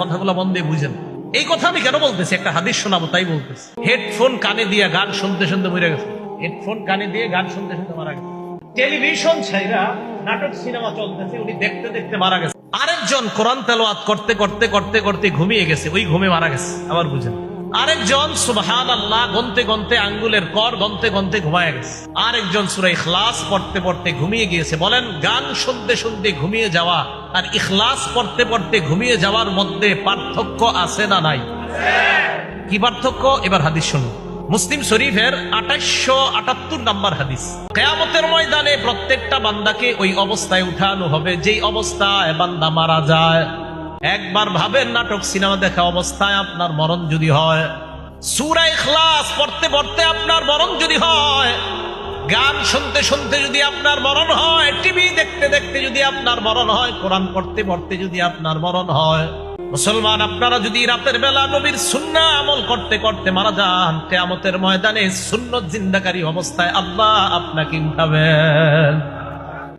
কথাগুলো মন দিয়ে বুঝেন। এই কথা আমি কেন বলতেছি, একটা হাদিস শোনাবো তাই বলতেছি। হেডফোন কানে দিয়ে গান শুনতে শুনতে মরে গেছে, হেডফোন কানে দিয়ে গান শুনতে শুনতে মারা গেছে। টেলিভিশন ছাইরা নাটক সিনেমা চলতেছে, উনি দেখতে দেখতে মারা গেছে। আরেকজন কোরআন তেলাওয়াত করতে করতে করতে করতে ঘুমিয়ে গেছে, ওই ঘুমে মারা গেছে। আবার বুঝেন, আরেকজন সুবহানাল্লাহ গনতে গনতে আঙ্গুলের কর গনতে গনতে ঘুমায় গেছে। আরেকজন সূরা ইখলাস পড়তে পড়তে ঘুমিয়ে গিয়েছে। বলেন, গান শুনতে শুনতে ঘুমিয়ে যাওয়া আর ইখলাস পড়তে পড়তে ঘুমিয়ে যাওয়ার মধ্যে পার্থক্য আছে না নাই? কি পার্থক্য? এবার হাদিস শুনুন। মুসলিম শরীফের 2878 নম্বর হাদিস। কিয়ামতের ময়দানে প্রত্যেকটা বান্দাকে ওই অবস্থায় উঠানো হবে যেই অবস্থায় বান্দা মারা যায়। একবার ভাবেন, নাটক সিনেমা দেখা অবস্থায় আপনার মরণ যদি হয়, সূরা ইখলাস পড়তে পড়তে আপনার মরণ যদি হয়, গান শুনতে শুনতে যদি আপনার মরণ হয়, টিভি দেখতে দেখতে যদি আপনার মরণ হয়, কোরআন পড়তে পড়তে যদি আপনার মরণ হয়, মুসলমান আপনারা যদি রাতের বেলা নবীর সুন্নাহ আমল করতে করতে মারা যান, কিয়ামতের ময়দানে সুন্নত জিন্দাকারী অবস্থায় আল্লাহ আপনাকে উঠাবেন।